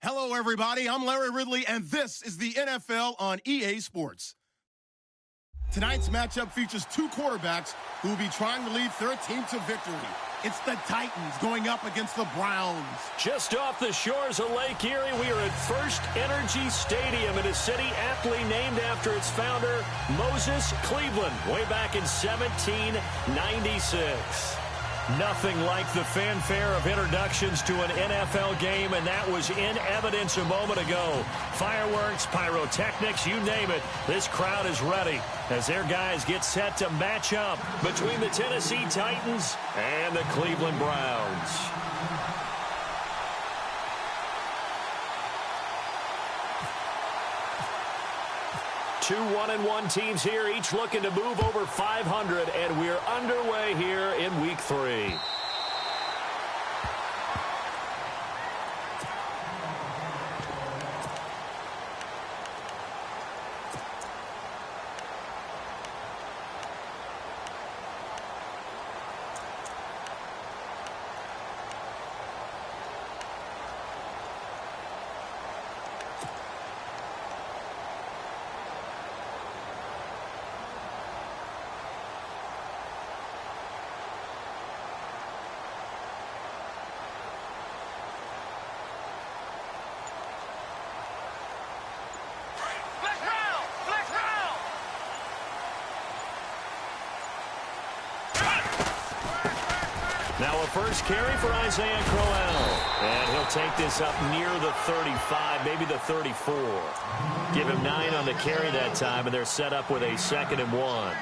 Hello, everybody. I'm Larry Ridley, and this is the NFL on EA Sports. Tonight's matchup features two quarterbacks who will be trying to lead their team to victory. It's the Titans going up against the Browns. Just off the shores of Lake Erie, we are at First Energy Stadium in a city aptly named after its founder, Moses Cleveland, way back in 1796. Nothing like the fanfare of introductions to an NFL game, and that was in evidence a moment ago. Fireworks, pyrotechnics, you name it. This crowd is ready as their guys get set to match up between the Tennessee Titans and the Cleveland Browns. Two 1-1 teams here, each looking to move over 500, and we're underway here in Week 3. Now a first carry for Isaiah Crowell. And he'll take this up near the 35, maybe the 34. Give him 9 on the carry that time, and they're set up with a 2nd and 1.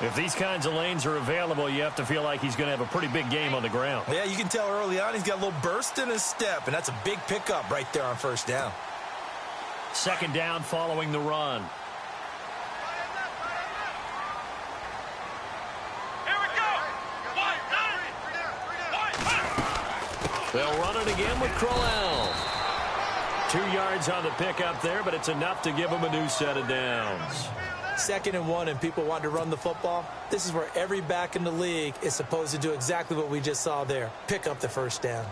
If these kinds of lanes are available, you have to feel like he's going to have a pretty big game on the ground. Yeah, you can tell early on he's got a little burst in his step, and that's a big pickup right there on first down. 2nd down following the run. They'll run it again with Crowell. 2 yards on the pickup there, but it's enough to give them a new set of downs. 2nd and 1, and people want to run the football. This is where every back in the league is supposed to do exactly what we just saw there. Pick up the first down.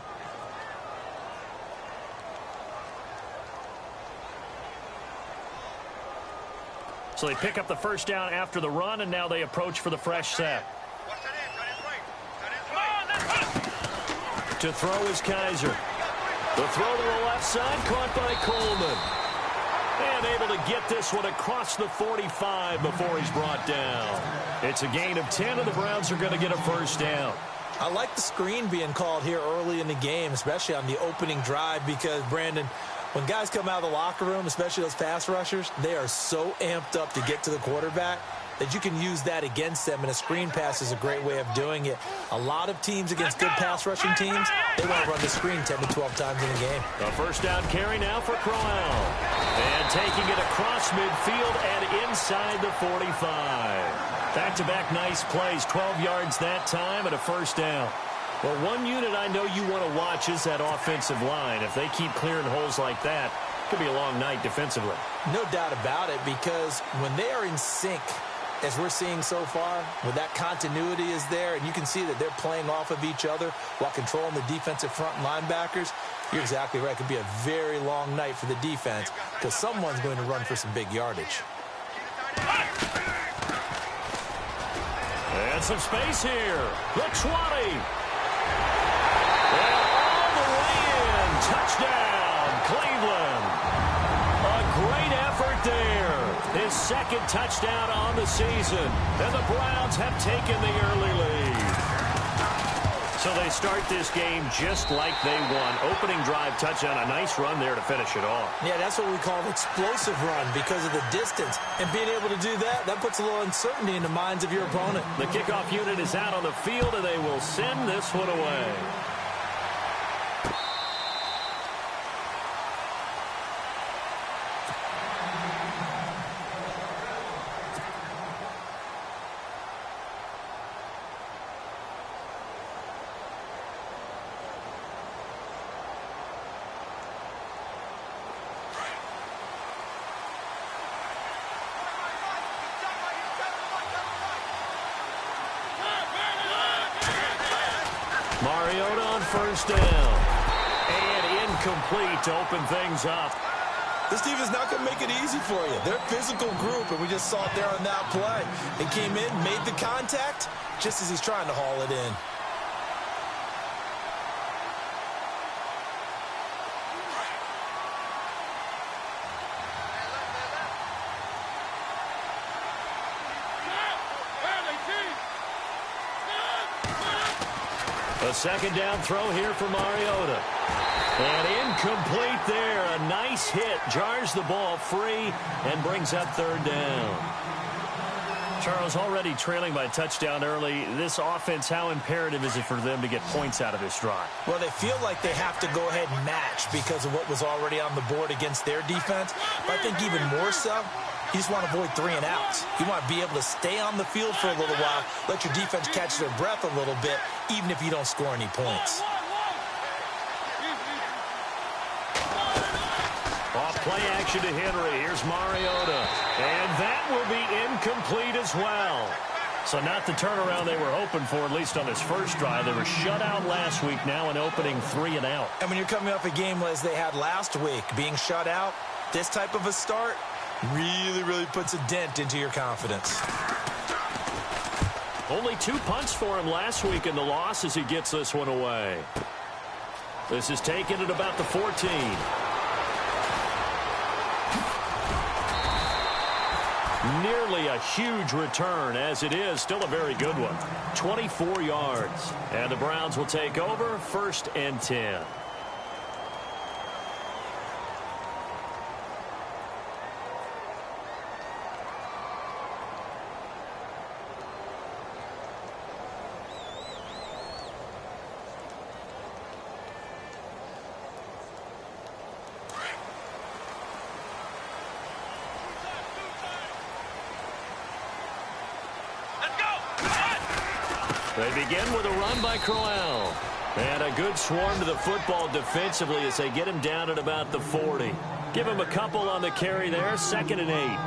So they pick up the first down after the run, and now they approach for the fresh set. To throw is Kaiser. The throw to the left side, caught by Coleman. And able to get this one across the 45 before he's brought down. It's a gain of 10, and the Browns are going to get a first down. I like the screen being called here early in the game, especially on the opening drive, because, Brandon, when guys come out of the locker room, especially those pass rushers, they are so amped up to get to the quarterback that you can use that against them, and a screen pass is a great way of doing it. A lot of teams against good pass rushing teams, they want to run the screen 10 to 12 times in a game. A first down carry now for Crowell. And taking it across midfield and inside the 45. Back-to-back nice plays, 12 yards that time and a first down. Well, one unit I know you want to watch is that offensive line. If they keep clearing holes like that, it could be a long night defensively. No doubt about it, because when they are in sync, as we're seeing so far, when that continuity is there, and you can see that they're playing off of each other while controlling the defensive front linebackers, you're exactly right. It could be a very long night for the defense because someone's going to run for some big yardage. And some space here. The 20. And all the way in. Touchdown, Cleveland. A great effort there. His 2nd touchdown on the season. And the Browns have taken the early lead. So they start this game just like they won. Opening drive touchdown, a nice run there to finish it off. Yeah, that's what we call an explosive run because of the distance. And being able to do that, that puts a little uncertainty in the minds of your opponent. The kickoff unit is out on the field, and they will send this one away. Mariota on first down. And incomplete to open things up. This team is not going to make it easy for you. They're a physical group, and we just saw it there on that play. He came in, made the contact, just as he's trying to haul it in. A second down throw here for Mariota. And incomplete there. A nice hit. Jars the ball free and brings up third down. Charles, already trailing by a touchdown early. This offense, how imperative is it for them to get points out of this drive? Well, they feel like they have to go ahead and match because of what was already on the board against their defense. But I think even more so, you just want to avoid 3 and outs. You want to be able to stay on the field for a little while, let your defense catch their breath a little bit, even if you don't score any points. Off play action to Henry. Here's Mariota. And that will be incomplete as well. So not the turnaround they were hoping for, at least on this first drive. They were shut out last week, now an opening 3 and out. And when you're coming off a game as they had last week, being shut out, this type of a start really puts a dent into your confidence. Only 2 punts for him last week in the loss as he gets this one away. This is taken at about the 14. Nearly a huge return, as it is still a very good one. 24 yards. And the Browns will take over, 1st and 10. They begin with a run by Crowell. And a good swarm to the football defensively as they get him down at about the 40. Give him a couple on the carry there, 2nd and 8.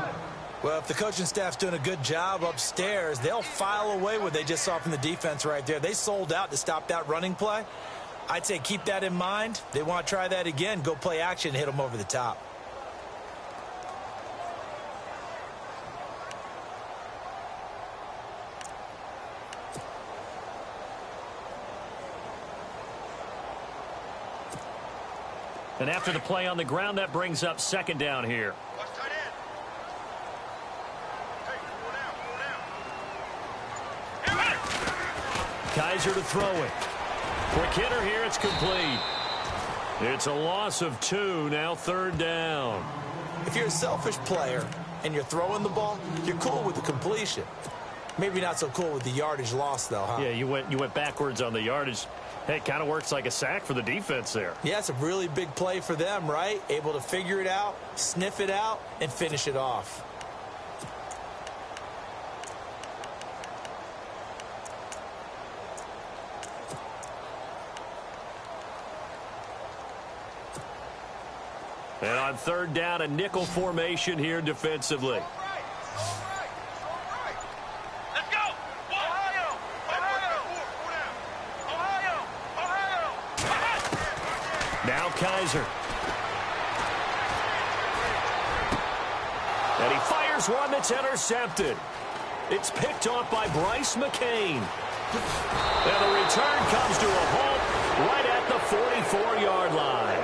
Well, if the coaching staff's doing a good job upstairs, they'll file away what they just saw from the defense right there. They sold out to stop that running play. I'd say keep that in mind. They want to try that again, go play action, hit them over the top. And after the play on the ground, that brings up 2nd down here. Kaiser to throw it. Quick hitter here, it's complete. It's a loss of 2, now 3rd down. If you're a selfish player and you're throwing the ball, you're cool with the completion. Maybe not so cool with the yardage loss, though, huh? Yeah, you went backwards on the yardage. Hey, it kind of works like a sack for the defense there. Yeah, it's a really big play for them, right? Able to figure it out, sniff it out, and finish it off. And on 3rd down, a nickel formation here defensively. Now Kaiser. And he fires one that's intercepted. It's picked off by Bryce McCain. And the return comes to a halt right at the 44-yard line.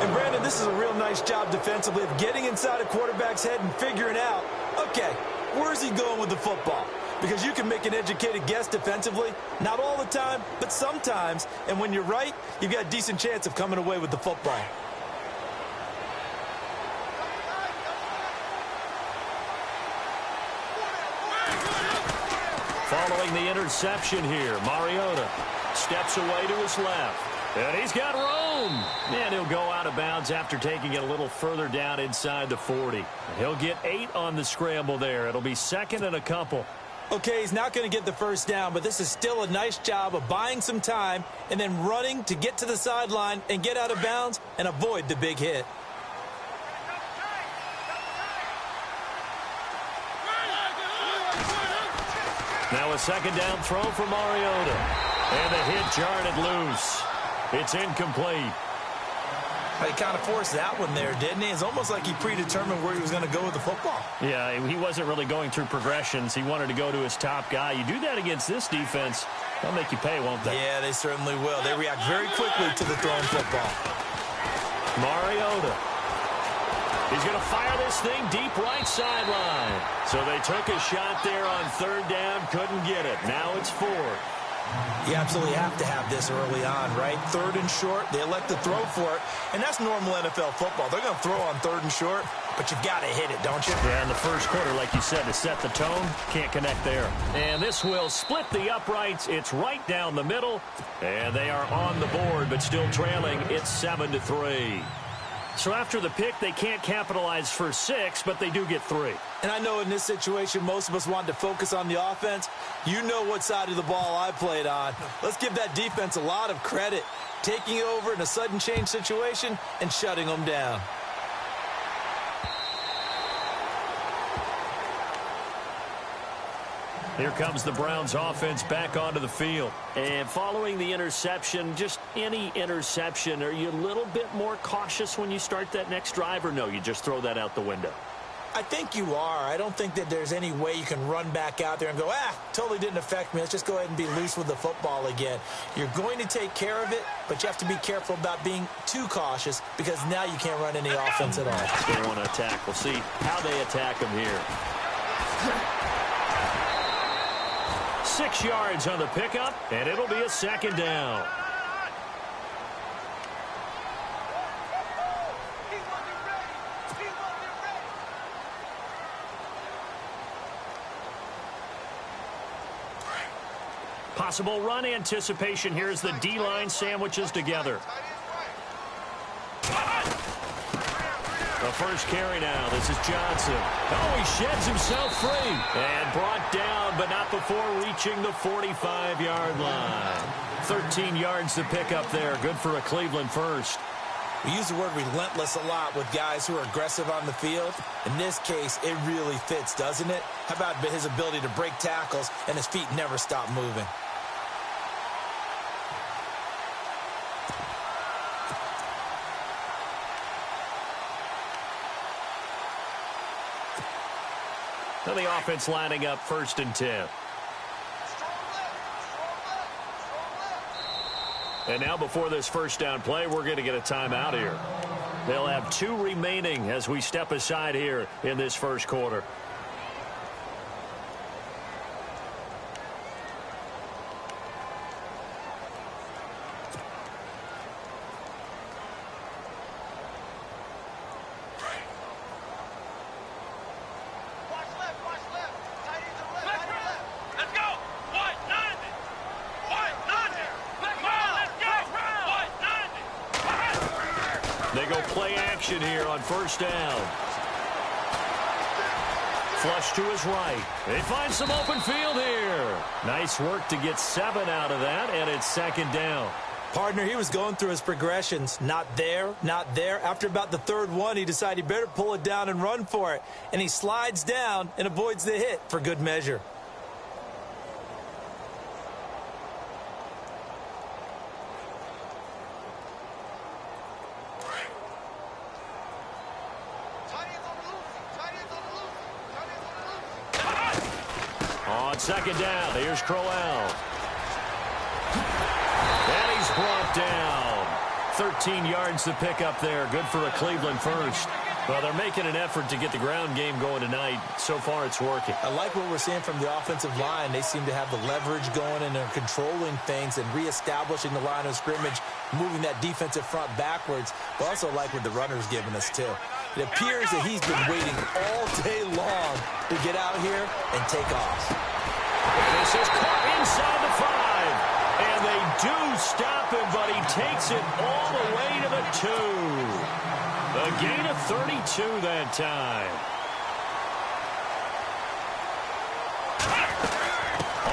And Brandon, this is a real nice job defensively of getting inside a quarterback's head and figuring out, okay, where's he going with the football? Because you can make an educated guess defensively, not all the time, but sometimes. And when you're right, you've got a decent chance of coming away with the football. Following the interception here, Mariota steps away to his left. And he's got room. And he'll go out of bounds after taking it a little further down inside the 40. He'll get 8 on the scramble there. It'll be 2nd and a couple. Okay, he's not going to get the first down, but this is still a nice job of buying some time and then running to get to the sideline and get out of bounds and avoid the big hit. Now a 2nd down throw for Mariota. And the hit jarred it loose. It's incomplete. He kind of forced that one there, didn't he? It's almost like he predetermined where he was going to go with the football. Yeah, he wasn't really going through progressions. He wanted to go to his top guy. You do that against this defense, they'll make you pay, won't they? Yeah, they certainly will. They react very quickly to the thrown football. Mariota. He's going to fire this thing deep right sideline. So they took a shot there on third down, couldn't get it. Now it's fourth. You absolutely have to have this early on, right? Third and short, they elect to throw for it, and that's normal NFL football. They're going to throw on third and short, but you've got to hit it, don't you? Yeah, in the first quarter, like you said, to set the tone, can't connect there. And this will split the uprights. It's right down the middle, and they are on the board, but still trailing. It's 7-3. So after the pick, they can't capitalize for 6, but they do get 3. And I know in this situation, most of us wanted to focus on the offense. You know what side of the ball I played on. Let's give that defense a lot of credit, taking over in a sudden change situation and shutting them down. Here comes the Browns offense back onto the field. And following the interception, just any interception, are you a little bit more cautious when you start that next drive, or no, you just throw that out the window? I think you are. I don't think that there's any way you can run back out there and go, totally didn't affect me. Let's just go ahead and be loose with the football again. You're going to take care of it, but you have to be careful about being too cautious because now you can't run any offense at all. They want to attack. We'll see how they attack them here. 6 yards on the pickup, and it'll be a second down. Possible run anticipation here as the D-line sandwiches together. The first carry now. This is Johnson. Oh, he sheds himself free. And brought down, but not before reaching the 45-yard line. 13 yards to pick up there. Good for a Cleveland first. We use the word relentless a lot with guys who are aggressive on the field. In this case, it really fits, doesn't it? How about his ability to break tackles and his feet never stop moving? Now the offense lining up 1st and 10. And now before this first down play, we're going to get a timeout here. They'll have 2 remaining as we step aside here in this first quarter. Here on first down. Flush to his right. They find some open field here. Nice work to get 7 out of that, and it's second down. Partner, he was going through his progressions. Not there, not there. After about the 3rd one, he decided he better pull it down and run for it. And he slides down and avoids the hit for good measure. On second down, here's Crowell. And he's brought down. 13 yards to pick up there. Good for a Cleveland first. Well, they're making an effort to get the ground game going tonight. So far, it's working. I like what we're seeing from the offensive line. They seem to have the leverage going, and they're controlling things and reestablishing the line of scrimmage, moving that defensive front backwards. But also like what the runner's giving us, too. It appears that he's been waiting all day long to get out here and take off. This is caught inside the 5. And they do stop him, but he takes it all the way to the 2. A gain of 32 that time.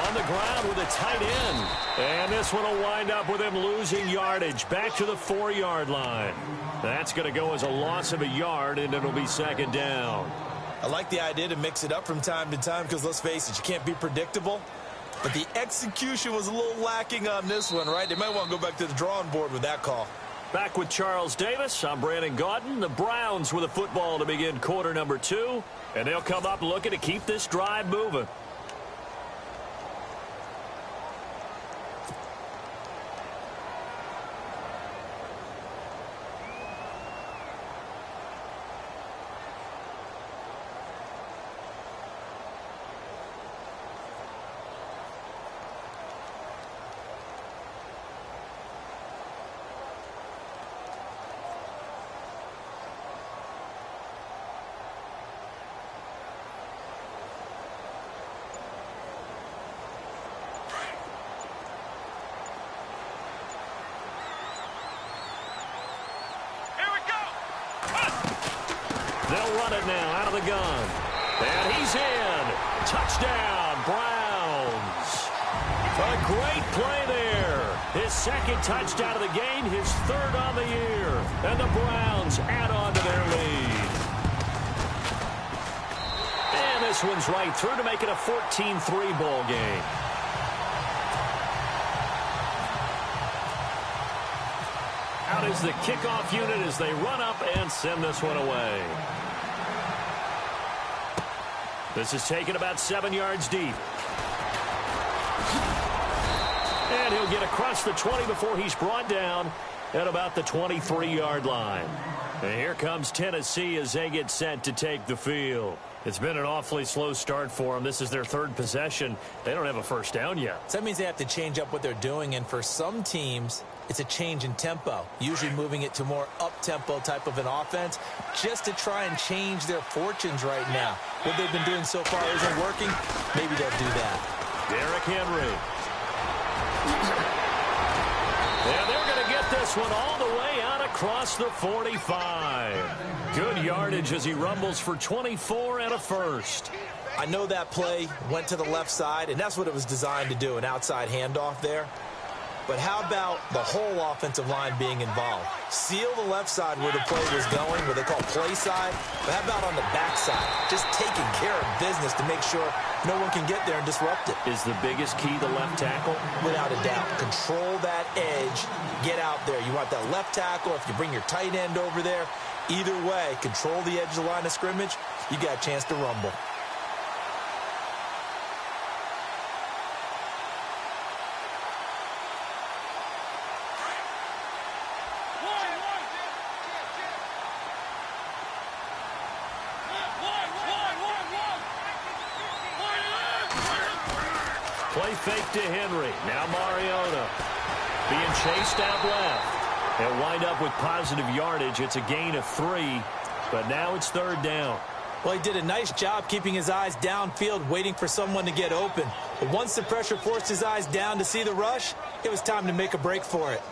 On the ground with a tight end. And this one will wind up with him losing yardage. Back to the 4-yard line. That's going to go as a loss of a yard, and it'll be second down. I like the idea to mix it up from time to time because, let's face it, you can't be predictable. But the execution was a little lacking on this one, right? They might want to go back to the drawing board with that call. Back with Charles Davis. I'm Brandon Gaudin. The Browns with a football to begin quarter number 2. And they'll come up looking to keep this drive moving. They'll run it now out of the gun. And he's in. Touchdown, Browns. A great play there. His second touchdown of the game, his third on the year. And the Browns add on to their lead. And this one's right through to make it a 14-3 ball game. Out is the kickoff unit as they run up and send this one away. This is taken about 7 yards deep. And he'll get across the 20 before he's brought down at about the 23-yard line. And here comes Tennessee as they get set to take the field. It's been an awfully slow start for them. This is their third possession. They don't have a first down yet. So that means they have to change up what they're doing, and for some teams, it's a change in tempo, usually moving it to more up-tempo type of an offense just to try and change their fortunes right now. What they've been doing so far isn't working. Maybe they'll do that. Derrick Henry. And they're going to get this one all the way out across the 45. Good yardage as he rumbles for 24 and a first. I know that play went to the left side, and that's what it was designed to do, an outside handoff there. But how about the whole offensive line being involved? Seal the left side where the play was going, what they call play side. But how about on the back side? Just taking care of business to make sure no one can get there and disrupt it. Is the biggest key the left tackle? Without a doubt. Control that edge. Get out there. You want that left tackle. If you bring your tight end over there, either way, control the edge of the line of scrimmage, you got a chance to rumble. Play fake to Henry. Now Mariota being chased out left. They'll wind up with positive yardage. It's a gain of 3, but now it's third down. Well, he did a nice job keeping his eyes downfield, waiting for someone to get open. But once the pressure forced his eyes down to see the rush, it was time to make a break for it.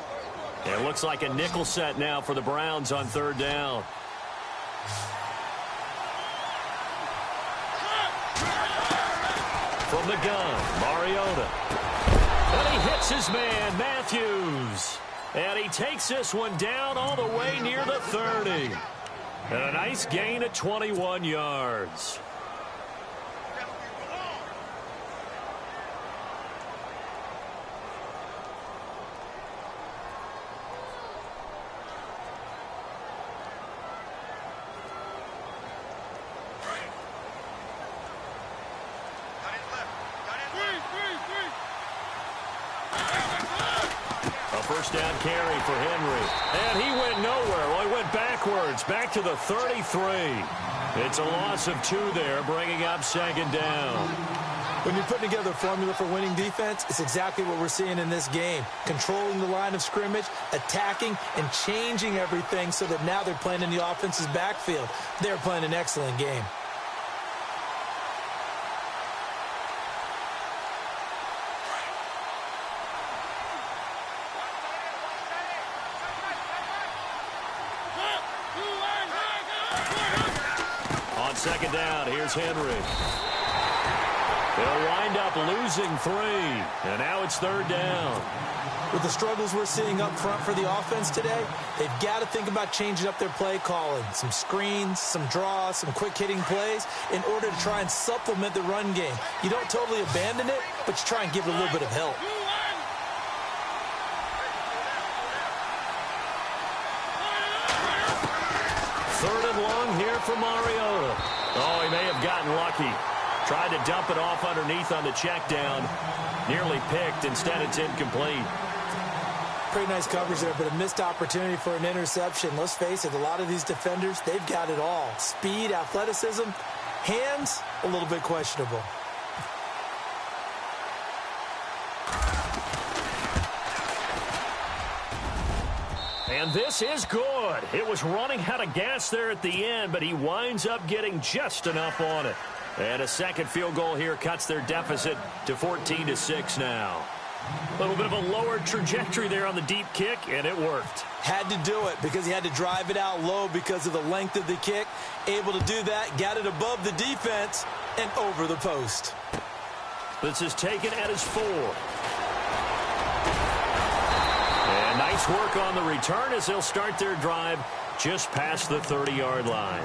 It looks like a nickel set now for the Browns on third down. From the gun, Mariota. And he hits his man, Matthews. And he takes this one down all the way near the 30. And a nice gain of 21 yards. First down carry for Henry. And he went nowhere. Well, he went backwards, back to the 33. It's a loss of 2 there, bringing up second down. When you're putting together a formula for winning defense, it's exactly what we're seeing in this game. Controlling the line of scrimmage, attacking, and changing everything so that now they're playing in the offense's backfield. They're playing an excellent game. Second down, here's Henry. They'll wind up losing 3, and now it's third down. With the struggles we're seeing up front for the offense today, they've got to think about changing up their play calling. Some screens, some draws, some quick-hitting plays in order to try and supplement the run game. You don't totally abandon it, but you try and give it a little bit of help. long here for Mariota. Oh, he may have gotten lucky. Tried to dump it off underneath on the check down. Nearly picked. Instead, it's incomplete. Pretty nice coverage there, but a missed opportunity for an interception. Let's face it, a lot of these defenders, they've got it all. Speed, athleticism, hands, a little bit questionable. And this is good. It was running out of gas there at the end, but he winds up getting just enough on it. And a second field goal here cuts their deficit to 14-6 now. A little bit of a lower trajectory there on the deep kick, and it worked. Had to do it because he had to drive it out low because of the length of the kick. Able to do that, got it above the defense, and over the post. This is taken at his 4. And nice work on the return as they'll start their drive just past the 30-yard line.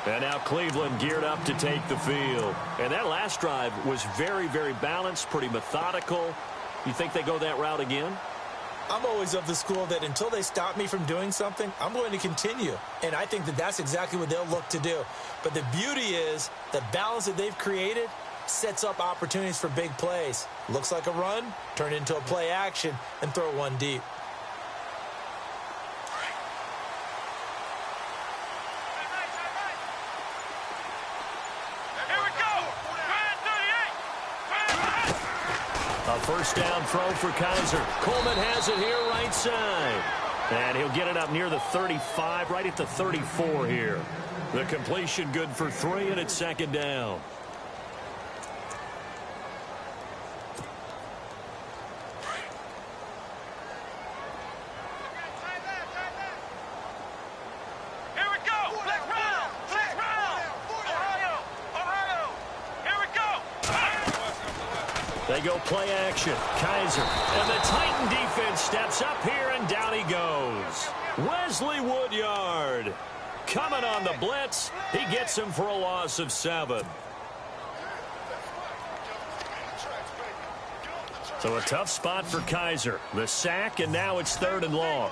And now Cleveland geared up to take the field. And that last drive was very, very balanced, pretty methodical. You think they go that route again? I'm always of the school that until they stop me from doing something, I'm going to continue. And I think that that's exactly what they'll look to do. But the beauty is the balance that they've created sets up opportunities for big plays. Looks like a run, turn into a play action, and throw one deep. A first down throw for Kaiser. Coleman has it here right side. And he'll get it up near the 35, right at the 34 here. The completion good for 3, and it's second down. They go play action. Kaiser. And the Titan defense steps up here, and down he goes. Wesley Woodyard coming on the blitz. He gets him for a loss of 7. So a tough spot for Kaiser. The sack, and now it's 3rd and long.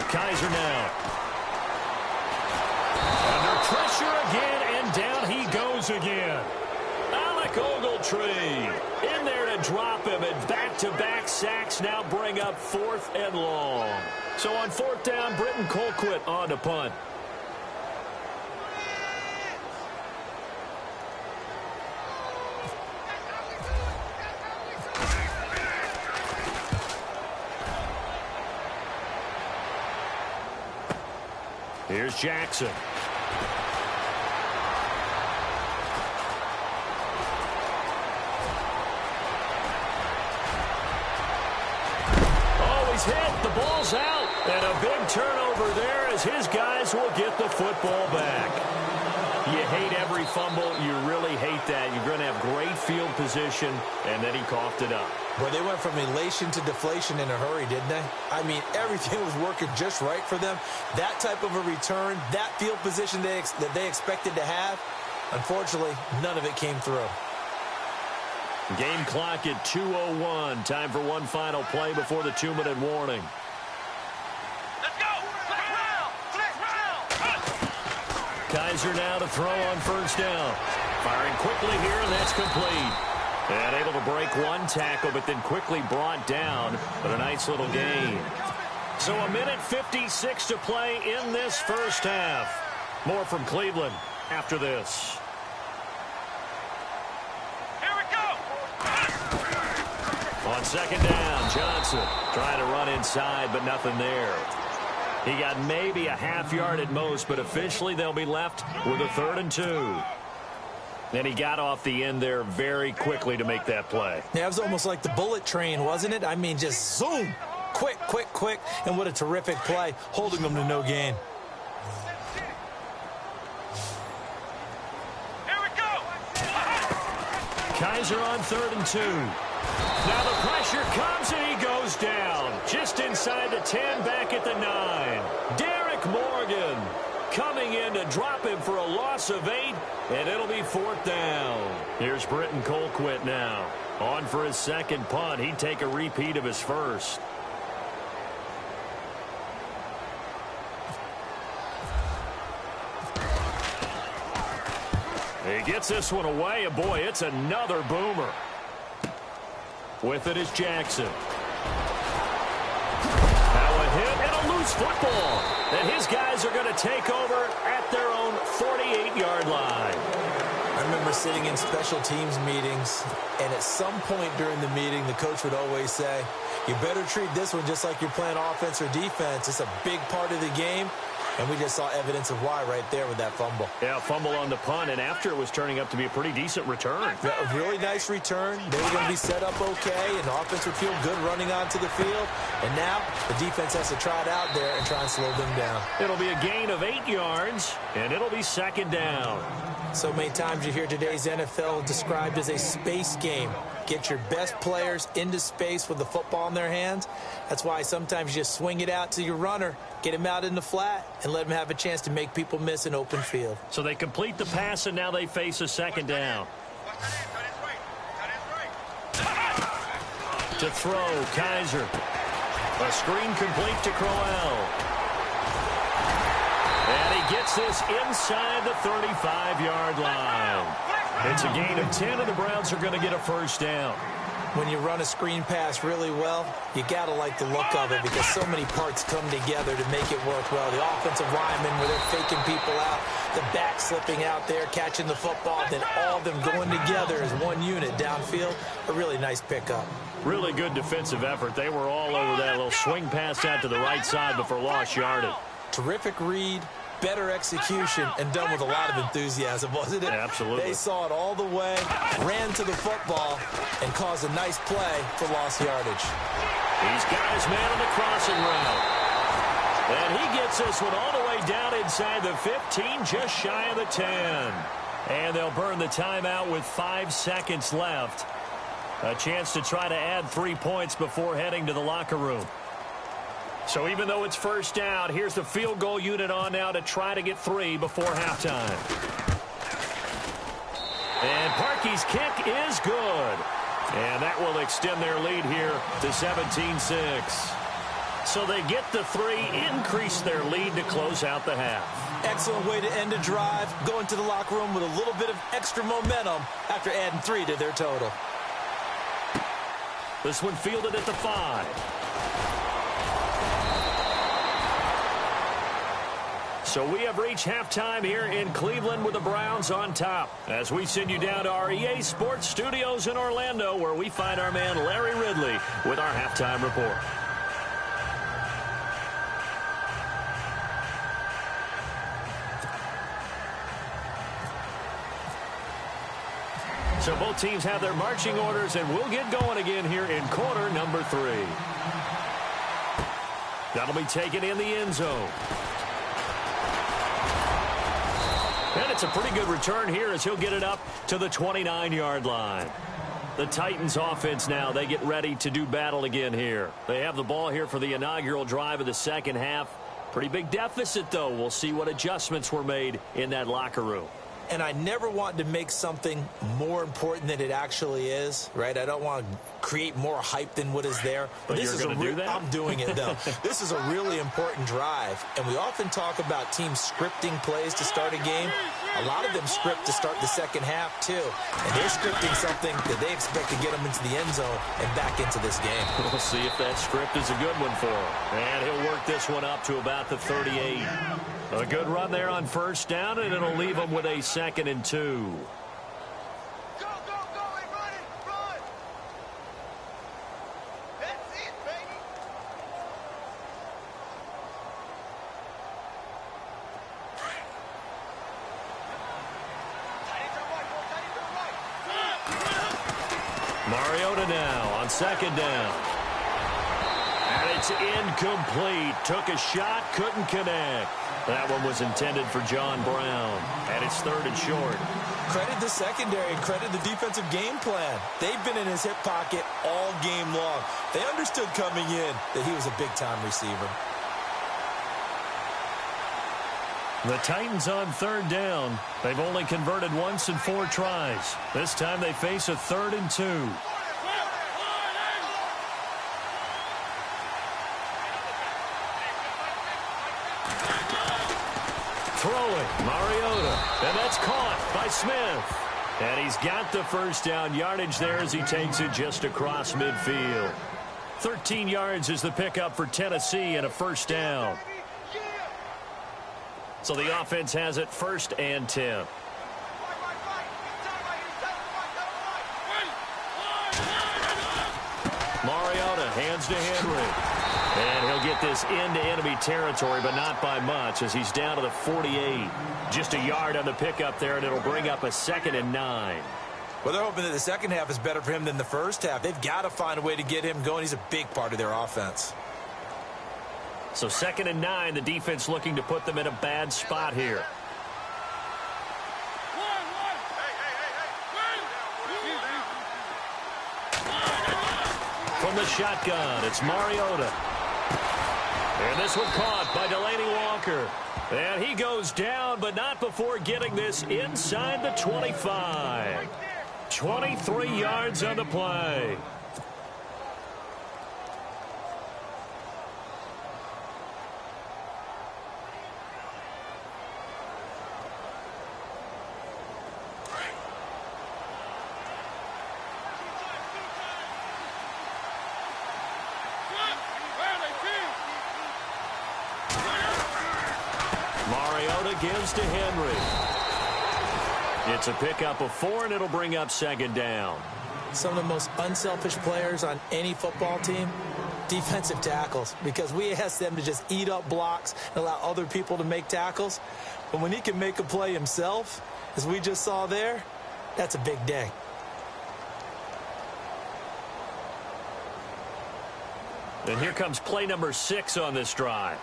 Kaiser now. Under pressure again, and down he goes again. Alec Ogletree in there to drop him, and back-to-back sacks now bring up 4th and long. So on 4th down, Britton Colquitt on to punt. Here's Jackson. Oh, he's hit. The ball's out. And a big turnover there as his guys will get the football back. You hate every fumble. You really hate that. You're going to have great field position, and then he coughed it up. Well, they went from elation to deflation in a hurry, didn't they? I mean, everything was working just right for them. That type of a return, that field position that they expected to have, unfortunately, none of it came through. Game clock at 2:01. Time for one final play before the 2-minute warning. Kaiser now to throw on first down. Firing quickly here, and that's complete. And able to break one tackle, but then quickly brought down. But a nice little gain. So 1:56 to play in this first half. More from Cleveland after this. Here we go. On second down, Johnson trying to run inside, but nothing there. He got maybe a half yard at most, but officially they'll be left with a 3rd and 2. And he got off the end there very quickly to make that play. Yeah, it was almost like the bullet train, wasn't it? I mean, just zoom. Quick, quick, quick. And what a terrific play, holding them to no gain. Here we go. Kaiser on 3rd and 2. Now the pressure comes, and he goes down. Just inside the 10, back at the 9. Derek Morgan coming in to drop him for a loss of 8, and it'll be 4th down. Here's Britton Colquitt now. On for his second punt. He'd take a repeat of his first. He gets this one away, and boy, it's another boomer. With it is Jackson. Now a hit and a loose football. And his guys are going to take over at their own 48-yard line. I remember sitting in special teams meetings, and at some point during the meeting, the coach would always say, you better treat this one just like you're playing offense or defense. It's a big part of the game. And we just saw evidence of why right there with that fumble. Yeah, fumble on the punt, and after it was turning up to be a pretty decent return. Yeah, a really nice return. They were going to be set up okay, and the offense would feel good running onto the field. And now the defense has to try it out there and try and slow them down. It'll be a gain of 8 yards, and it'll be 2nd down. So many times you hear today's NFL described as a space game. Get your best players into space with the football in their hands. That's why sometimes you just swing it out to your runner, get him out in the flat, and let him have a chance to make people miss an open field. So they complete the pass, and now they face a 2nd down. To throw, Kaiser. A screen complete to Crowell. And he gets this inside the 35-yard line. It's a gain of 10, and the Browns are going to get a 1st down. When you run a screen pass really well, you got to like the look of it because so many parts come together to make it work well. The offensive linemen, where they're faking people out, the back slipping out there, catching the football, then all of them going together as one unit downfield. A really nice pickup. Really good defensive effort. They were all over that little swing pass out to the right side before lost yardage. Terrific read, better execution, and done with a lot of enthusiasm, wasn't it? Absolutely. They saw it all the way, ran to the football, and caused a nice play for lost yardage. He's got his man on the crossing route. And he gets this one all the way down inside the 15, just shy of the 10. And they'll burn the timeout with 5 seconds left. A chance to try to add 3 points before heading to the locker room. So even though it's 1st down, here's the field goal unit on now to try to get 3 before halftime. And Parkey's kick is good. And that will extend their lead here to 17-6. So they get the 3, increase their lead to close out the half. Excellent way to end a drive, go into the locker room with a little bit of extra momentum after adding 3 to their total. This one fielded at the 5. So we have reached halftime here in Cleveland with the Browns on top. As we send you down to our EA Sports Studios in Orlando, where we find our man Larry Ridley with our halftime report. So both teams have their marching orders, and we'll get going again here in quarter number 3. That'll be taken in the end zone. And it's a pretty good return here as he'll get it up to the 29-yard line. The Titans offense now, they get ready to do battle again here. They have the ball here for the inaugural drive of the second half. Pretty big deficit, though. We'll see what adjustments were made in that locker room. And I never want to make something more important than it actually is, right? I don't want to create more hype than what is there. But this you're going to do that? I'm doing it, though. This is a really important drive. And we often talk about teams scripting plays to start a game. A lot of them script to start the second half, too. And they're scripting something that they expect to get them into the end zone and back into this game. We'll see if that script is a good one for him. And he'll work this one up to about the 38. A good run there on 1st down, and it'll leave him with a 2nd and 2. Go, go, go, and run it, run! That's it, baby! Mariota now on 2nd down. And it's incomplete. Took a shot, couldn't connect. That one was intended for John Brown. And it's 3rd and short. Credit the secondary and credit the defensive game plan. They've been in his hip pocket all game long. They understood coming in that he was a big-time receiver. The Titans on third down. They've only converted once in 4 tries. This time they face a 3rd and 2. Throwing, Mariota, and that's caught by Smith. And he's got the first down yardage there as he takes it just across midfield. 13 yards is the pickup for Tennessee and a first down. So the offense has it 1st and 10. Mariota hands to Henry. And he'll get this into enemy territory, but not by much as he's down to the 48. Just a yard on the pickup there, and it'll bring up a 2nd and 9. Well, they're hoping that the second half is better for him than the first half. They've got to find a way to get him going. He's a big part of their offense. So 2nd and 9, the defense looking to put them in a bad spot here. From the shotgun, it's Mariota. And this one caught by Delaney Walker. And he goes down, but not before getting this inside the 25. 23 yards on the play. Gives to Henry. It's a pickup of 4, and it'll bring up 2nd down. Some of the most unselfish players on any football team, defensive tackles, because we ask them to just eat up blocks and allow other people to make tackles. But when he can make a play himself, as we just saw there, that's a big day. And here comes play number 6 on this drive.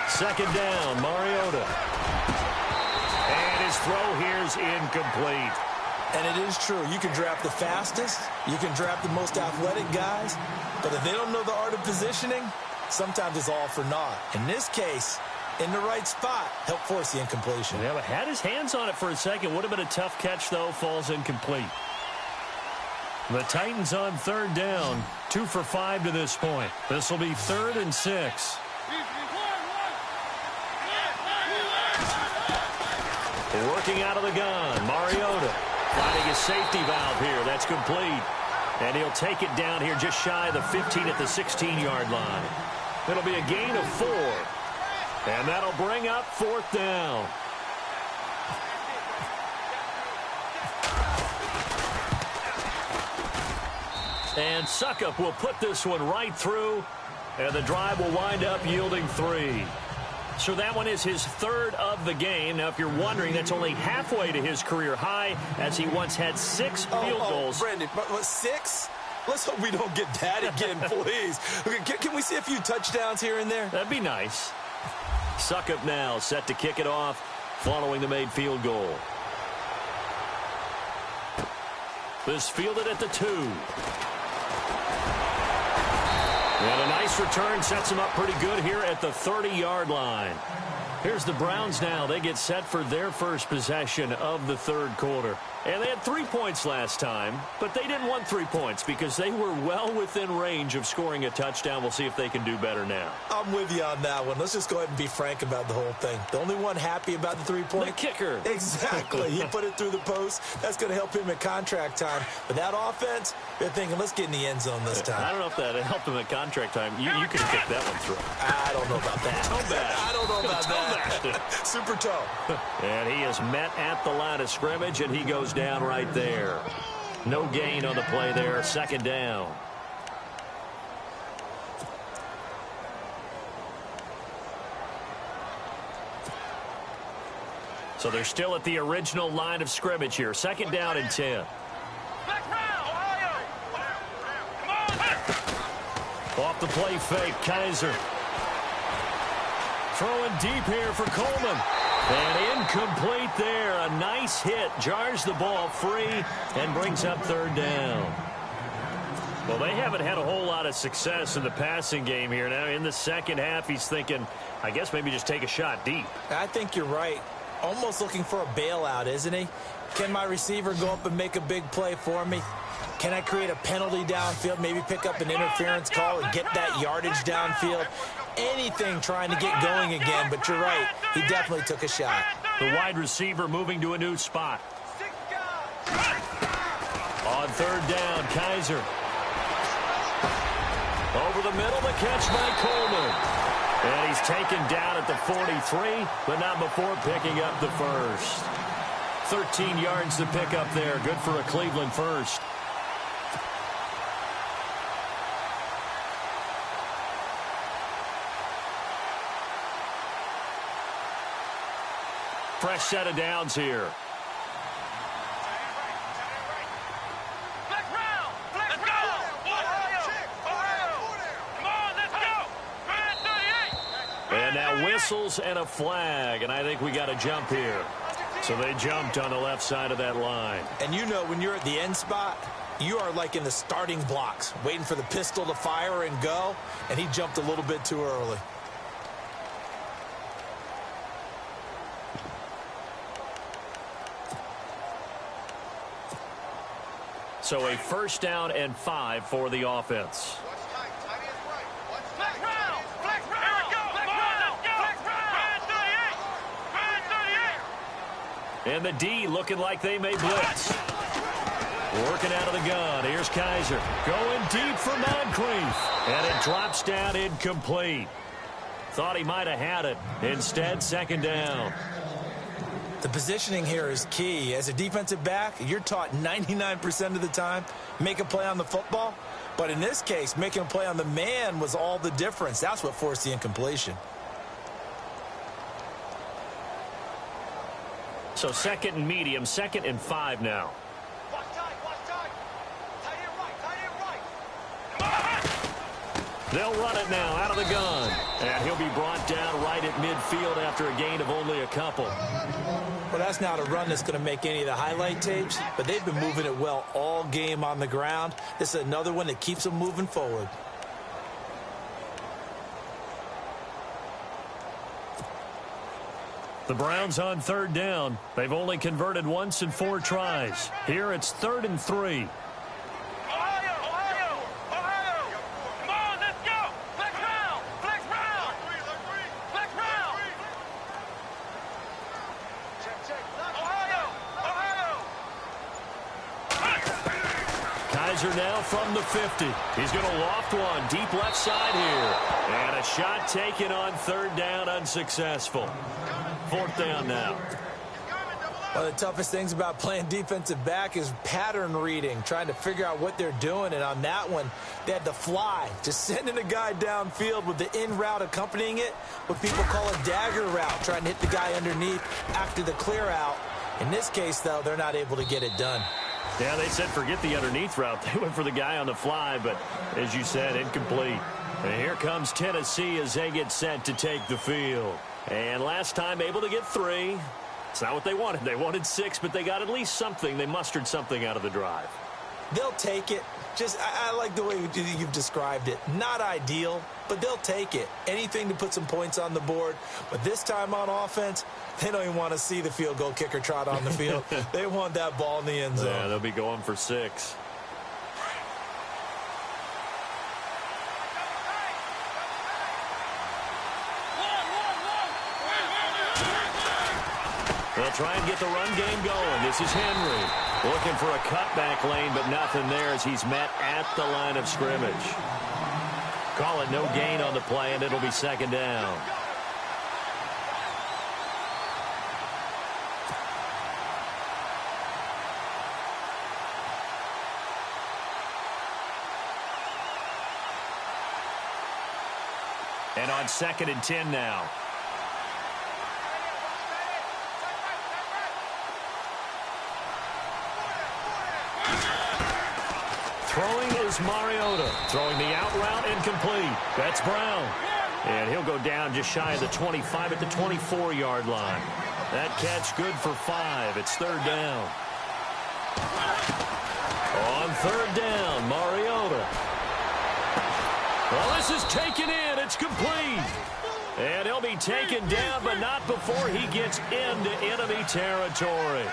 Second down, Mariota. And his throw here's incomplete. And it is true. You can draft the fastest. You can draft the most athletic guys. But if they don't know the art of positioning, sometimes it's all for naught. In this case, in the right spot, help force the incompletion. Yeah, but had his hands on it for a second. Would have been a tough catch, though. Falls incomplete. The Titans on third down. 2 for 5 to this point. This will be 3rd and 6. Working out of the gun, Mariota finding a safety valve here. That's complete. And he'll take it down here just shy of the 15 at the 16-yard line. It'll be a gain of 4. And that'll bring up 4th down. And Suckup will put this one right through. And the drive will wind up yielding 3. So that one is his 3rd of the game. Now, if you're wondering, that's only halfway to his career high, as he once had 6 field goals. Brandon, what, 6? Let's hope we don't get that again, please. Okay, can we see a few touchdowns here and there? That'd be nice. Suckup now set to kick it off following the made field goal. This fielded at the 2. And a nice return sets him up pretty good here at the 30-yard line. Here's the Browns now. They get set for their first possession of the 3rd quarter. And they had 3 points last time, but they didn't want 3 points because they were well within range of scoring a touchdown. We'll see if they can do better now. I'm with you on that one. Let's just go ahead and be frank about the whole thing. The only one happy about the 3-point? The kicker. Exactly. He put it through the post. That's going to help him at contract time. But that offense, they're thinking, let's get in the end zone this time. I don't know if that helped him at contract time. You could have kicked that one through. I don't know about that. Toe back. I don't know about that. Super toe. And he is met at the line of scrimmage, and he goes down right there. No gain on the play there. 2nd down. So they're still at the original line of scrimmage here. 2nd down and 10. Off the play fake, Kaiser. Throwing deep here for Coleman. And incomplete there. A nice hit. Jars the ball free and brings up 3rd down. Well, they haven't had a whole lot of success in the passing game here. Now, in the second half, he's thinking, I guess maybe just take a shot deep. I think you're right. Almost looking for a bailout, isn't he? Can my receiver go up and make a big play for me? Can I create a penalty downfield, maybe pick up an interference call and get that yardage downfield? Anything trying to get going again, but you're right. He definitely took a shot. The wide receiver moving to a new spot. On third down, Kaiser. Over the middle, the catch by Coleman. And he's taken down at the 43, but not before picking up the first. 13 yards to pick up there. Good for a Cleveland first. Fresh set of downs here. And now whistles and a flag, and I think we got a jump here. So they jumped on the left side of that line. And you know when you're at the end spot, you are like in the starting blocks, waiting for the pistol to fire and go, and he jumped a little bit too early. So a first down and 5 for the offense. And the D looking like they may blitz. Working out of the gun. Here's Kaiser. Going deep for Moncrief. And it drops down incomplete. Thought he might have had it. Instead, second down. The positioning here is key. As a defensive back, you're taught 99% of the time, make a play on the football. But in this case, making a play on the man was all the difference. That's what forced the incompletion. So second and medium, 2nd and 5 now. They'll run it now out of the gun. And he'll be brought down right at midfield after a gain of only a couple. Well, that's not a run that's going to make any of the highlight tapes, but they've been moving it well all game on the ground. This is another one that keeps them moving forward. The Browns on third down. They've only converted once in 4 tries. Here it's 3rd and 3. Kaiser now from the 50. He's going to loft one deep left side here. And a shot taken on third down, unsuccessful. 4th down now. One of the toughest things about playing defensive back is pattern reading, trying to figure out what they're doing. And on that one, they had the fly, just sending a guy downfield with the in route accompanying it, what people call a dagger route, trying to hit the guy underneath after the clear out. In this case, though, they're not able to get it done. Yeah, they said forget the underneath route. They went for the guy on the fly, but as you said, incomplete. And here comes Tennessee as they get set to take the field. And last time able to get 3. It's not what they wanted. They wanted 6, but they got at least something. They mustered something out of the drive. They'll take it. I like the way you've described it. Not ideal, but they'll take it. Anything to put some points on the board. But this time on offense, they don't even want to see the field goal kicker trot on the field. They want that ball in the end zone. Yeah, they'll be going for 6. They'll try and get the run game going. This is Henry looking for a cutback lane, but nothing there as he's met at the line of scrimmage. Call it no gain on the play, and it'll be 2nd down. And on 2nd and 10 now. Throwing is Mariota. Throwing the out route incomplete. That's Brown. And he'll go down just shy of the 25 at the 24-yard line. That catch good for 5. It's 3rd down. On 3rd down, Mariota Mariota. Well, this is taken in. It's complete. And he'll be taken down, but not before he gets into enemy territory.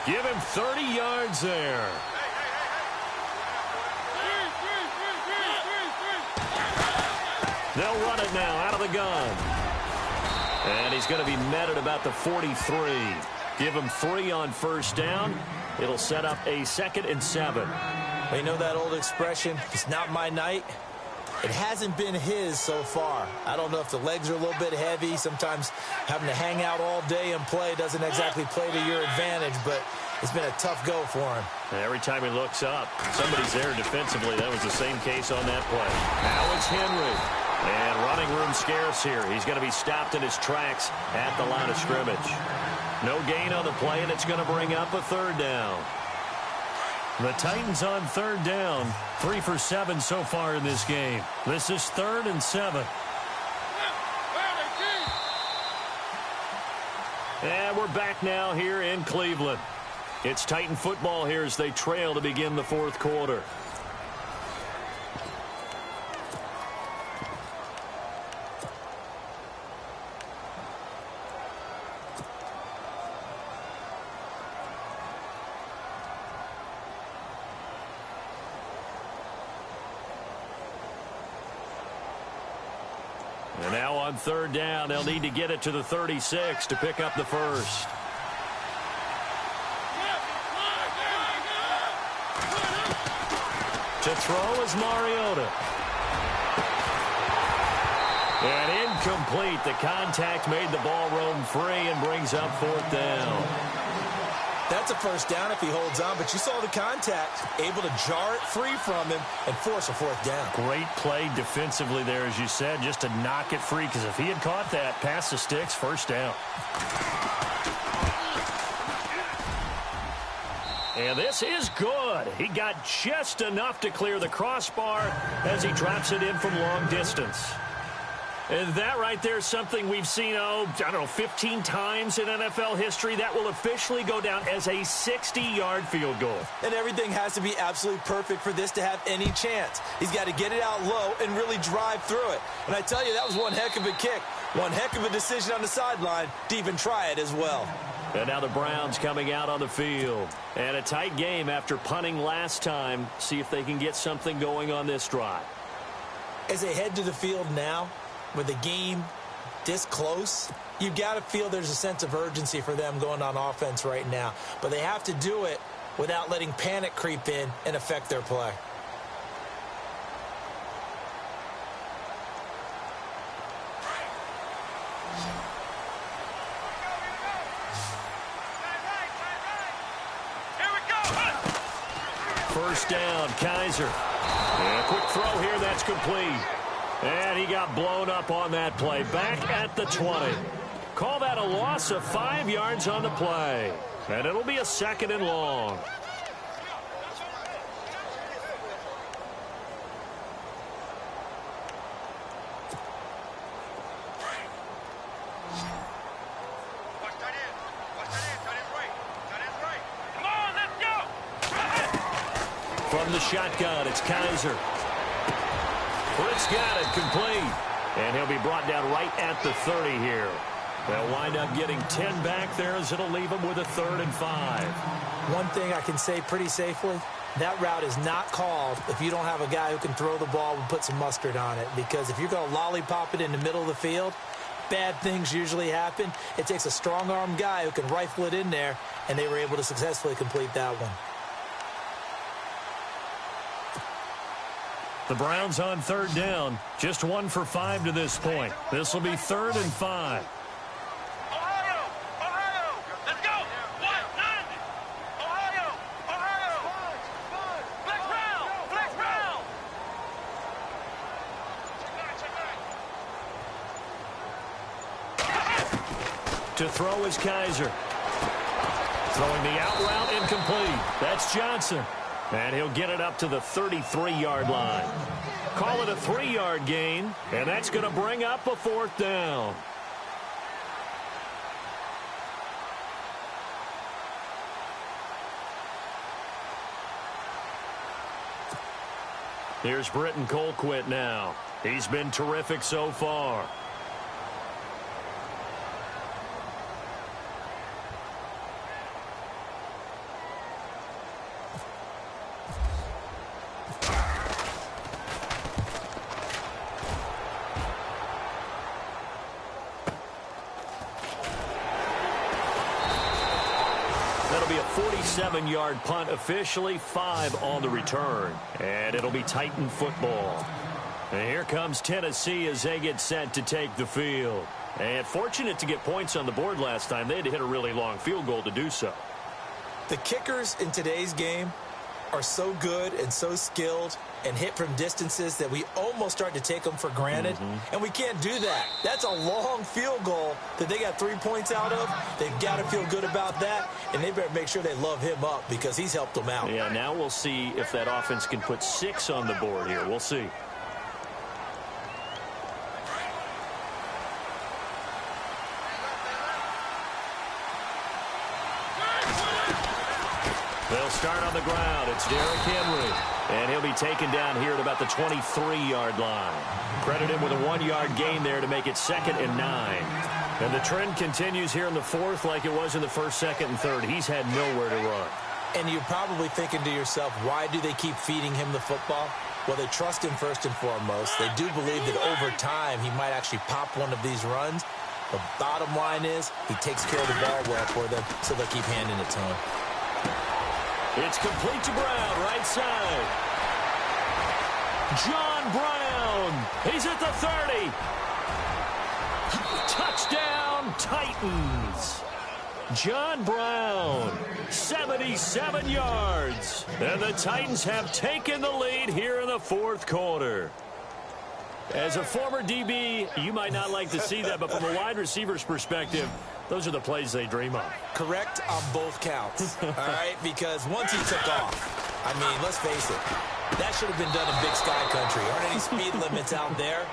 Give him 30 yards there. They'll run it now out of the gun. And he's going to be met at about the 43. Give him 3 on first down. It'll set up a 2nd and 7. You know that old expression, it's not my night? It hasn't been his so far. I don't know if the legs are a little bit heavy. Sometimes having to hang out all day and play doesn't exactly play to your advantage, but it's been a tough go for him. And every time he looks up, somebody's there defensively. That was the same case on that play. Now it's Henry. And running room scarce here. He's going to be stopped in his tracks at the line of scrimmage. No gain on the play, and it's going to bring up a 3rd down. The Titans on 3rd down. 3 for 7 so far in this game. This is 3rd and 7. And we're back now here in Cleveland. It's Titan football here as they trail to begin the 4th quarter. And now on 3rd down, they'll need to get it to the 36 to pick up the first. To throw is Mariota. And incomplete. The contact made the ball roam free and brings up 4th down. That's a first down if he holds on, but you saw the contact, able to jar it free from him and force a 4th down. Great play defensively there, as you said, just to knock it free, because if he had caught that, past the sticks, first down. And this is good. He got just enough to clear the crossbar as he drops it in from long distance. And that right there is something we've seen, I don't know, 15 times in NFL history. That will officially go down as a 60-yard field goal. And everything has to be absolutely perfect for this to have any chance. He's got to get it out low and really drive through it. And I tell you, that was one heck of a kick. One heck of a decision on the sideline to even try it as well. And now the Browns coming out on the field. And a tight game after punting last time. See if they can get something going on this drive. As they head to the field now, with the game this close, you've got to feel there's a sense of urgency for them going on offense right now. But they have to do it without letting panic creep in and affect their play. First down, Kaiser. And a quick throw here, that's complete. And he got blown up on that play. Back at the 20. Call that a loss of 5 yards on the play. And it'll be a 2nd and long. From the shotgun, it's Kaiser. Fritz got it complete. And he'll be brought down right at the 30 here. They'll wind up getting 10 back there as it'll leave them with a 3rd and 5. One thing I can say pretty safely, that route is not called if you don't have a guy who can throw the ball and put some mustard on it. Because if you're going to lollipop it in the middle of the field, bad things usually happen. It takes a strong-arm guy who can rifle it in there, and they were able to successfully complete that one. The Browns on 3rd down. Just 1 for 5 to this point. This will be 3rd and 5. Ohio! Ohio! Let's go! 190! Ohio! Ohio! Flex round! Flex round! To throw is Kaiser. Throwing the out route incomplete. That's Johnson. And he'll get it up to the 33-yard line. Call it a 3-yard gain, and that's going to bring up a 4th down. Here's Britton Colquitt now. He's been terrific so far. That'll be a 47-yard punt, officially 5 on the return. And it'll be Titan football. And here comes Tennessee as they get set to take the field. And fortunate to get points on the board last time. They had to hit a really long field goal to do so. The kickers in today's game are so good and so skilled and hit from distances that we almost start to take them for granted. And we can't do that. That's a long field goal that they got 3 points out of. They've got to feel good about that, and they better make sure they love him up because he's helped them out. Yeah, now we'll see if that offense can put 6 on the board here. We'll see. They'll start on the ground. It's Derrick Henry. And he'll be taken down here at about the 23-yard line. Credit him with a 1-yard gain there to make it 2nd and 9. And the trend continues here in the 4th like it was in the 1st, 2nd, and 3rd. He's had nowhere to run. And you're probably thinking to yourself, why do they keep feeding him the football? Well, they trust him first and foremost. They do believe that over time he might actually pop one of these runs. The bottom line is he takes care of the ball well for them, so they'll keep handing it to him. It's complete to Brown, right side. John Brown. He's at the 30. Touchdown, Titans. John Brown, 77 yards. And the Titans have taken the lead here in the 4th quarter. As a former DB, you might not like to see that, but from a wide receiver's perspective, those are the plays they dream of. Correct on both counts, all right? Because once he took off, I mean, let's face it, that should have been done in Big Sky Country. Aren't any speed limits out there?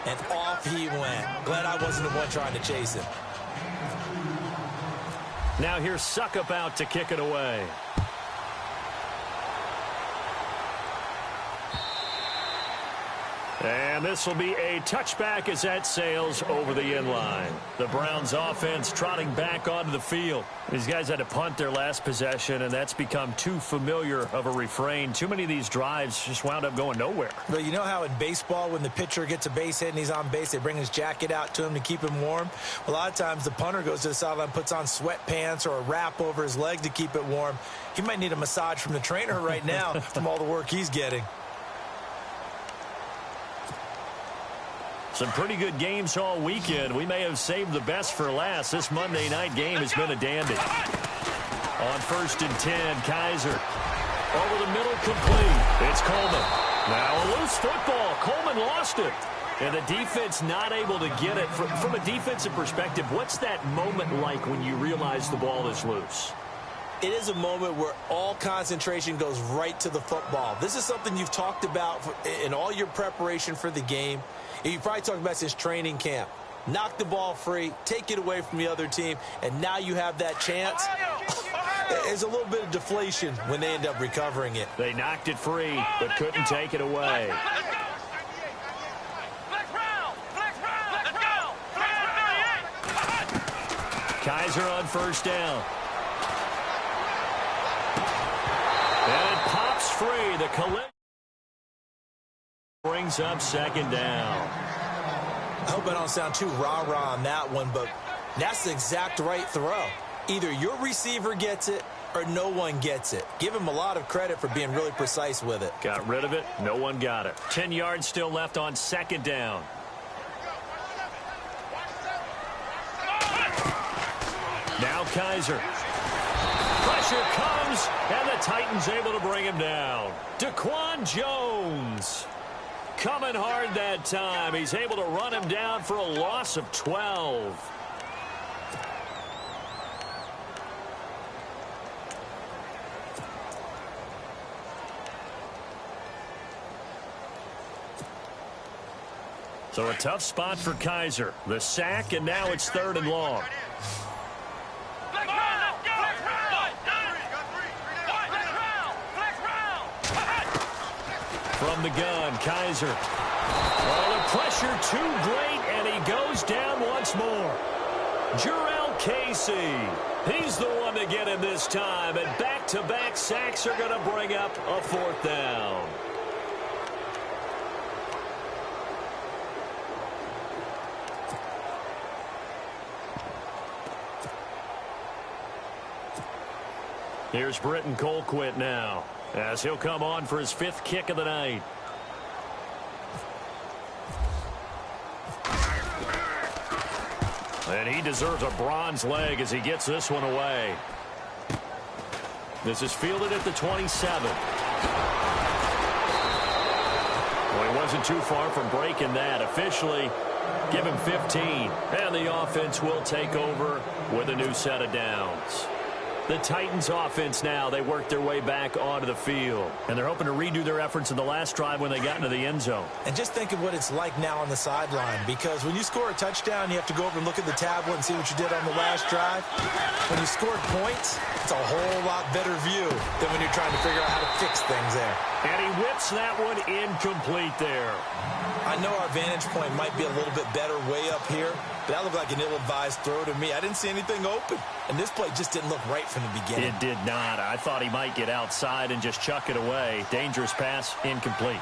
And off he went. Glad I wasn't the one trying to chase him. Now here's Suckup out to kick it away. And this will be a touchback as that sails over the inline. The Browns offense trotting back onto the field. These guys had to punt their last possession, and that's become too familiar of a refrain. Too many of these drives just wound up going nowhere. But you know how in baseball, when the pitcher gets a base hit and he's on base, they bring his jacket out to him to keep him warm? A lot of times the punter goes to the sideline, puts on sweatpants or a wrap over his leg to keep it warm. He might need a massage from the trainer right now from all the work he's getting. Some pretty good games all weekend. We may have saved the best for last. This Monday night game has been a dandy. On 1st and 10, Kaiser. Over the middle, complete. It's Coleman. Now a loose football. Coleman lost it. And the defense not able to get it. From a defensive perspective, what's that moment like when you realize the ball is loose? It is a moment where all concentration goes right to the football. This is something you've talked about in all your preparation for the game. You probably talked about since training camp. Knock the ball free, take it away from the other team, and now you have that chance. There's a little bit of deflation when they end up recovering it. They knocked it free, but couldn't take it away. Kaiser on 1st down. And it pops free. The collision brings up 2nd down. I hope I don't sound too rah-rah on that one, but that's the exact right throw. Either your receiver gets it or no one gets it. Give him a lot of credit for being really precise with it. Got rid of it. No one got it. 10 yards still left on 2nd down. Now Kaiser. Pressure comes, and the Titans able to bring him down. Daquan Jones coming hard that time. He's able to run him down for a loss of 12. So a tough spot for Kaiser. The sack, and now it's 3rd and long. From From the gun, Kaiser. Well, the pressure too great, and he goes down once more. Jarrell Casey. He's the one to get him this time, and back-to-back sacks are going to bring up a 4th down. Here's Britton Colquitt now, as he'll come on for his 5th kick of the night. And he deserves a bronze leg as he gets this one away. This is fielded at the 27. Well, he wasn't too far from breaking that. Officially, give him 15. And the offense will take over with a new set of downs. The Titans offense now, they work their way back onto the field. And they're hoping to redo their efforts in the last drive when they got into the end zone. And just think of what it's like now on the sideline, because when you score a touchdown, you have to go over and look at the tablet and see what you did on the last drive. When you scored points, it's a whole lot better view than when you're trying to figure out how to fix things there. And he whips that one incomplete there. I know our vantage point might be a little bit better way up here, but that looked like an ill-advised throw to me. I didn't see anything open, and this play just didn't look right from the beginning. It did not. I thought he might get outside and just chuck it away. Dangerous pass, incomplete.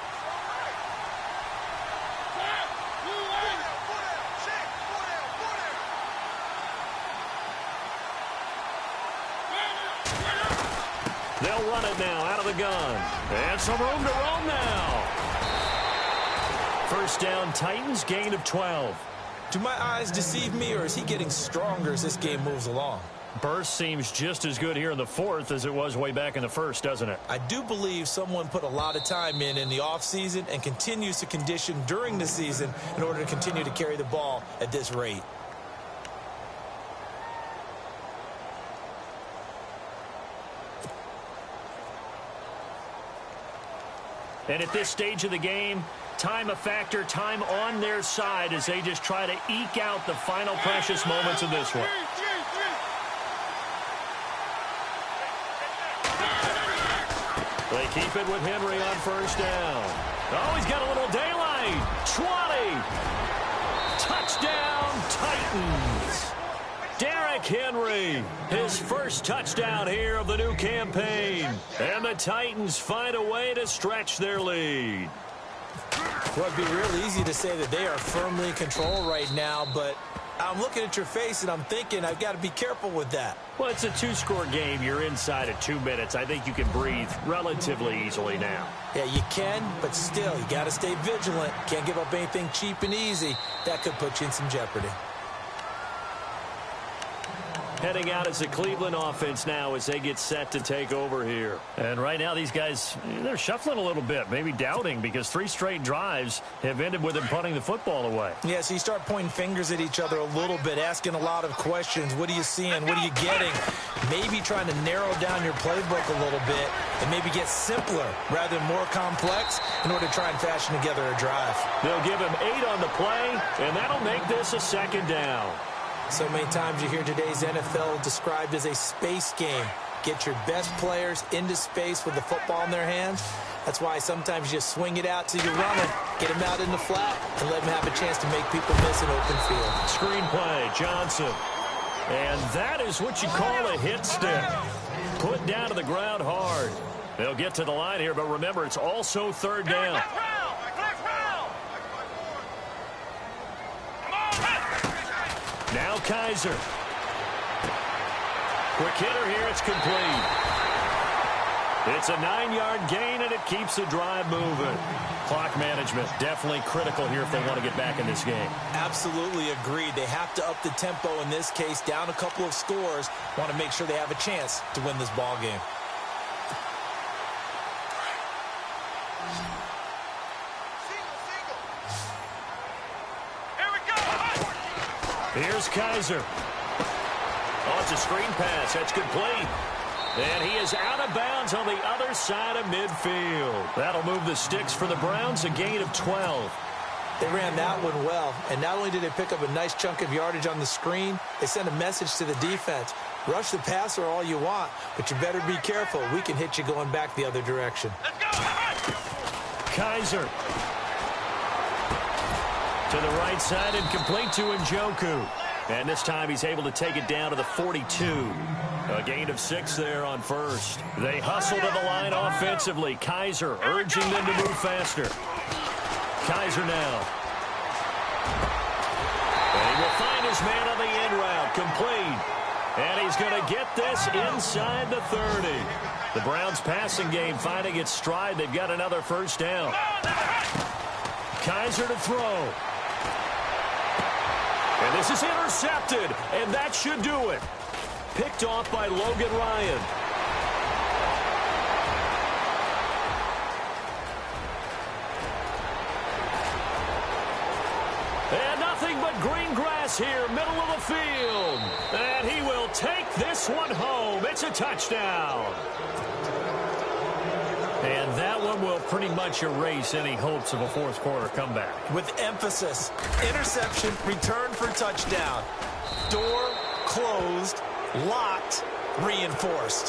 They'll run it now out of the gun. And some room to roam now. First down, Titans, gain of 12. Do my eyes deceive me, or is he getting stronger as this game moves along? Burst seems just as good here in the 4th as it was way back in the 1st, doesn't it? I do believe someone put a lot of time in the offseason and continues to condition during the season in order to continue to carry the ball at this rate. And at this stage of the game, time a factor, time on their side as they just try to eke out the final precious moments of this one. They keep it with Henry on first down. Oh, he's got a little daylight. 20. Touchdown, Titans. Derrick Henry, his first touchdown here of the new campaign. And the Titans find a way to stretch their lead. Well, it'd be real easy to say that they are firmly in control right now, but I'm looking at your face and I'm thinking I've got to be careful with that. Well, it's a 2-score game. You're inside of 2 minutes. I think you can breathe relatively easily now. Yeah, you can, but still, you got to stay vigilant. Can't give up anything cheap and easy. That could put you in some jeopardy. Heading out as the Cleveland offense now as they get set to take over here. And right now these guys, they're shuffling a little bit, maybe doubting, because 3 straight drives have ended with them punting the football away. Yeah, so you start pointing fingers at each other a little bit, asking a lot of questions. What are you seeing? What are you getting? Maybe trying to narrow down your playbook a little bit and maybe get simpler rather than more complex in order to try and fashion together a drive. They'll give him 8 on the play, and that'll make this a 2nd down. So many times you hear today's NFL described as a space game. Get your best players into space with the football in their hands. That's why sometimes you just swing it out to your runner, get him out in the flat, and let him have a chance to make people miss an open field. Screenplay, Johnson. And that is what you call a hit stick. Put down to the ground hard. They'll get to the line here, but remember, it's also 3rd down. Now Kaiser. Quick hitter here, it's complete. It's a 9-yard gain, and it keeps the drive moving. Clock management, definitely critical here if they want to get back in this game. Absolutely agreed. They have to up the tempo in this case, down a couple of scores. Want to make sure they have a chance to win this ball game. Here's Kaiser. Oh, it's a screen pass. That's complete. And he is out of bounds on the other side of midfield. That'll move the sticks for the Browns, a gain of 12. They ran that one well, and not only did they pick up a nice chunk of yardage on the screen, they sent a message to the defense. Rush the passer all you want, but you better be careful. We can hit you going back the other direction. Let's go! Kaiser. To the right side and complete to Njoku. And this time he's able to take it down to the 42. A gain of 6 there on first. They hustle to the line offensively. Kaiser urging them to move faster. Kaiser now. And he will find his man on the end route. Complete. And he's going to get this inside the 30. The Browns passing game finding its stride. They've got another first down. Kaiser to throw. And this is intercepted, and that should do it. Picked off by Logan Ryan. And nothing but green grass here, middle of the field. And he will take this one home. It's a touchdown. And that one will pretty much erase any hopes of a fourth quarter comeback. With emphasis, interception, return for touchdown. Door closed, locked, reinforced.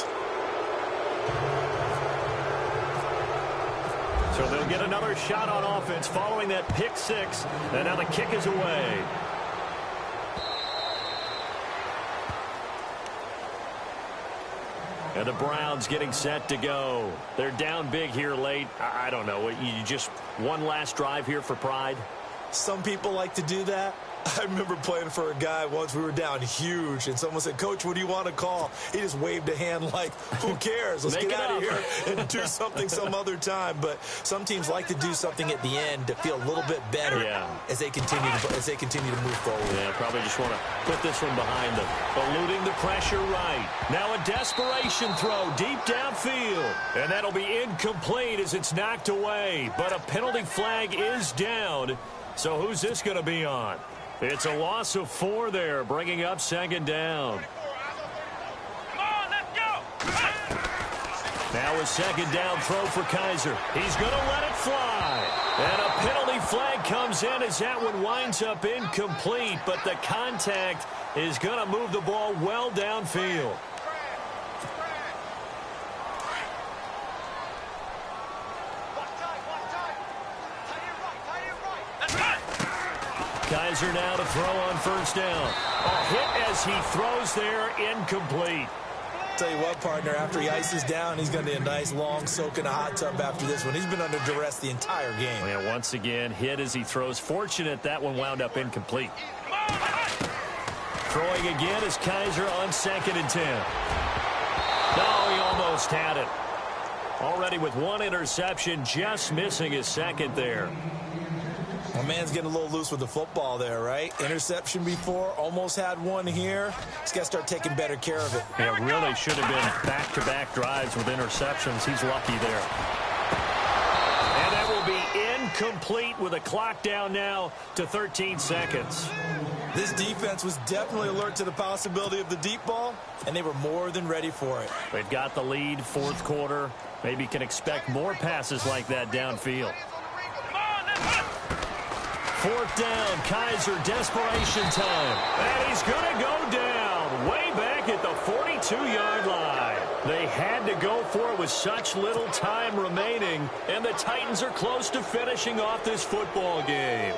So they'll get another shot on offense following that pick six. And now the kick is away. And the Browns getting set to go. They're down big here late. I don't know. You just one last drive here for pride? Some people like to do that. I remember playing for a guy once. We were down huge, and someone said, "Coach, what do you want to call?" He just waved a hand like, who cares? Let's get out of here and do something some other time. But some teams like to do something at the end to feel a little bit better as they continue to move forward. Yeah, probably just want to put this one behind them. Eluding the pressure right. Now a desperation throw deep downfield. And that'll be incomplete as it's knocked away. But a penalty flag is down. So who's this going to be on? It's a loss of 4 there, bringing up second down. Now a second down throw for Kaiser. He's going to let it fly. And a penalty flag comes in as that one winds up incomplete, but the contact is going to move the ball well downfield. Kaiser now to throw on first down. A hit as he throws there, incomplete. Tell you what, partner, after he ices down, he's going to need a nice long soak in a hot tub after this one. He's been under duress the entire game. Yeah, once again, hit as he throws. Fortunate that one wound up incomplete. Throwing again is Kaiser on 2nd and 10. No, he almost had it. Already with 1 interception, just missing his 2nd there. My man's getting a little loose with the football there, right? Interception before, almost had one here. He's got to start taking better care of it. Yeah, really should have been back-to-back drives with interceptions. He's lucky there. And that will be incomplete with a clock down now to 13 seconds. This defense was definitely alert to the possibility of the deep ball, and they were more than ready for it. They've got the lead, 4th quarter. Maybe can expect more passes like that downfield. 4th down, Kaiser, desperation time. And he's going to go down way back at the 42-yard line. They had to go for it with such little time remaining, and the Titans are close to finishing off this football game.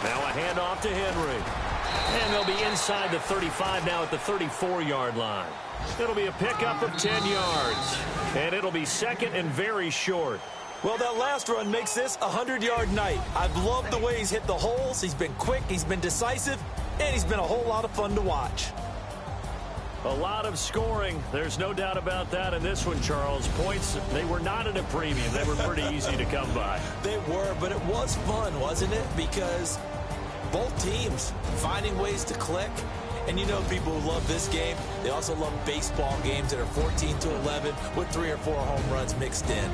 Now a handoff to Henry. And they'll be inside the 35 now at the 34-yard line. It'll be a pickup of 10 yards. And it'll be 2nd and very short. Well, that last run makes this a 100-yard night. I've loved the way he's hit the holes. He's been quick, he's been decisive, and he's been a whole lot of fun to watch. A lot of scoring. There's no doubt about that in this one, Charles. Points, they were not at a premium. They were pretty easy to come by. They were, but it was fun, wasn't it? Because both teams finding ways to click. And you know, people who love this game, they also love baseball games that are 14-11 with 3 or 4 home runs mixed in.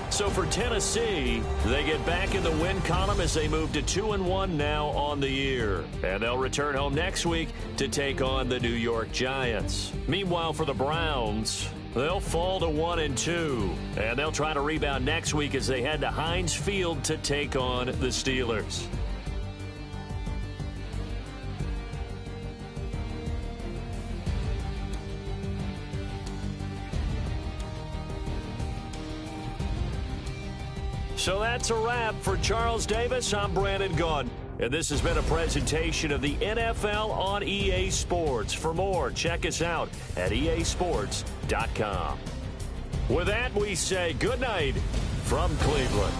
So for Tennessee, they get back in the win column as they move to 2-1 now on the year. And they'll return home next week to take on the New York Giants. Meanwhile, for the Browns, they'll fall to 1-2. And they'll try to rebound next week as they head to Heinz Field to take on the Steelers. So that's a wrap. For Charles Davis, I'm Brandon Gaudin. And this has been a presentation of the NFL on EA Sports. For more, check us out at easports.com. With that, we say good night from Cleveland.